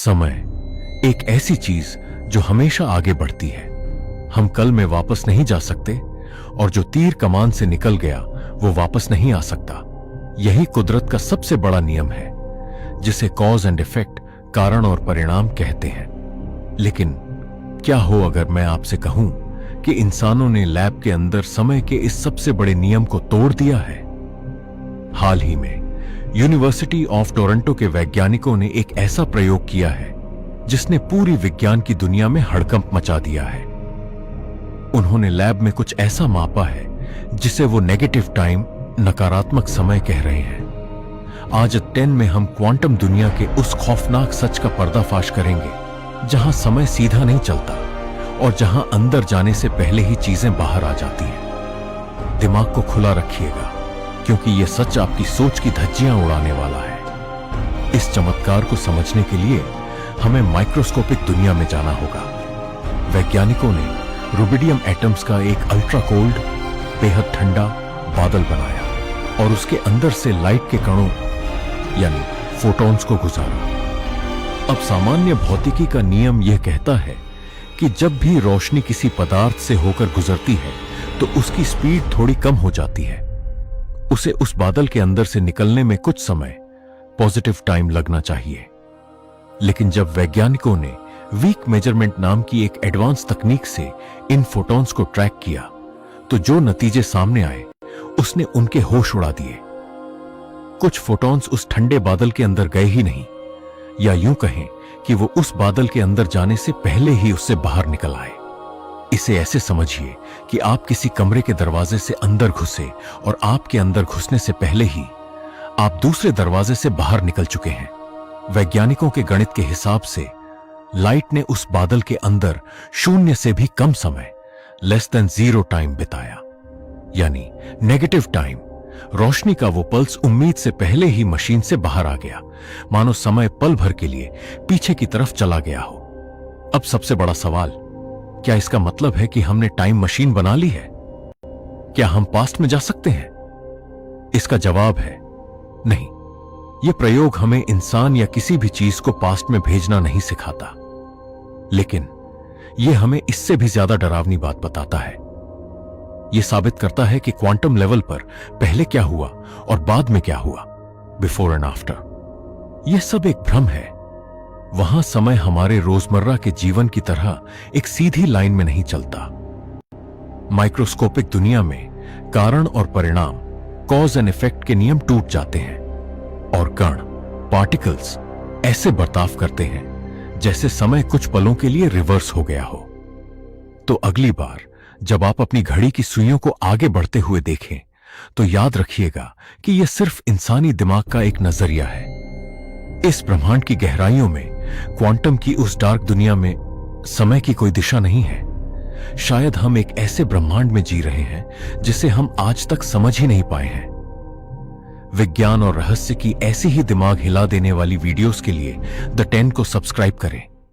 समय एक ऐसी चीज जो हमेशा आगे बढ़ती है। हम कल में वापस नहीं जा सकते और जो तीर कमान से निकल गया वो वापस नहीं आ सकता। यही कुदरत का सबसे बड़ा नियम है जिसे कॉज एंड इफेक्ट, कारण और परिणाम कहते हैं। लेकिन क्या हो अगर मैं आपसे कहूं कि इंसानों ने लैब के अंदर समय के इस सबसे बड़े नियम को तोड़ दिया है। हाल ही में यूनिवर्सिटी ऑफ टोरंटो के वैज्ञानिकों ने एक ऐसा प्रयोग किया है जिसने पूरी विज्ञान की दुनिया में हड़कंप मचा दिया है। उन्होंने लैब में कुछ ऐसा मापा है जिसे वो नेगेटिव टाइम, नकारात्मक समय कह रहे हैं। आज 10 में हम क्वांटम दुनिया के उस खौफनाक सच का पर्दाफाश करेंगे जहां समय सीधा नहीं चलता और जहां अंदर जाने से पहले ही चीजें बाहर आ जाती हैं। दिमाग को खुला रखिएगा क्योंकि यह सच आपकी सोच की धज्जियां उड़ाने वाला है। इस चमत्कार को समझने के लिए हमें माइक्रोस्कोपिक दुनिया में जाना होगा। वैज्ञानिकों ने रुबिडियम एटम्स का एक अल्ट्रा कोल्ड, बेहद ठंडा बादल बनाया और उसके अंदर से लाइट के कणों यानी फोटॉन्स को गुजारा। अब सामान्य भौतिकी का नियम यह कहता है कि जब भी रोशनी किसी पदार्थ से होकर गुजरती है तो उसकी स्पीड थोड़ी कम हो जाती है। उसे उस बादल के अंदर से निकलने में कुछ समय, पॉजिटिव टाइम लगना चाहिए। लेकिन जब वैज्ञानिकों ने वीक मेजरमेंट नाम की एक एडवांस तकनीक से इन फोटॉन्स को ट्रैक किया तो जो नतीजे सामने आए उसने उनके होश उड़ा दिए। कुछ फोटॉन्स उस ठंडे बादल के अंदर गए ही नहीं, या यूं कहें कि वो उस बादल के अंदर जाने से पहले ही उससे बाहर निकल आए। इसे ऐसे समझिए कि आप किसी कमरे के दरवाजे से अंदर घुसे और आपके अंदर घुसने से पहले ही आप दूसरे दरवाजे से बाहर निकल चुके हैं। वैज्ञानिकों के गणित के हिसाब से लाइट ने उस बादल के अंदर 0 से भी कम समय, लेस देन 0 टाइम बिताया, यानी नेगेटिव टाइम। रोशनी का वो पल्स उम्मीद से पहले ही मशीन से बाहर आ गया, मानो समय पल भर के लिए पीछे की तरफ चला गया हो। अब सबसे बड़ा सवाल, क्या इसका मतलब है कि हमने टाइम मशीन बना ली है? क्या हम पास्ट में जा सकते हैं? इसका जवाब है नहीं। यह प्रयोग हमें इंसान या किसी भी चीज को पास्ट में भेजना नहीं सिखाता, लेकिन यह हमें इससे भी ज्यादा डरावनी बात बताता है। यह साबित करता है कि क्वांटम लेवल पर पहले क्या हुआ और बाद में क्या हुआ, बिफोर एंड आफ्टर। यह सब एक भ्रम है। वहां समय हमारे रोजमर्रा के जीवन की तरह एक सीधी लाइन में नहीं चलता। माइक्रोस्कोपिक दुनिया में कारण और परिणाम, कॉज एंड इफेक्ट के नियम टूट जाते हैं और कण, पार्टिकल्स ऐसे बर्ताव करते हैं जैसे समय कुछ पलों के लिए रिवर्स हो गया हो। तो अगली बार जब आप अपनी घड़ी की सुइयों को आगे बढ़ते हुए देखें तो याद रखिएगा कि यह सिर्फ इंसानी दिमाग का एक नजरिया है। इस ब्रह्मांड की गहराइयों में, क्वांटम की उस डार्क दुनिया में समय की कोई दिशा नहीं है। शायद हम एक ऐसे ब्रह्मांड में जी रहे हैं जिसे हम आज तक समझ ही नहीं पाए हैं। विज्ञान और रहस्य की ऐसी ही दिमाग हिला देने वाली वीडियोस के लिए द 10 को सब्सक्राइब करें।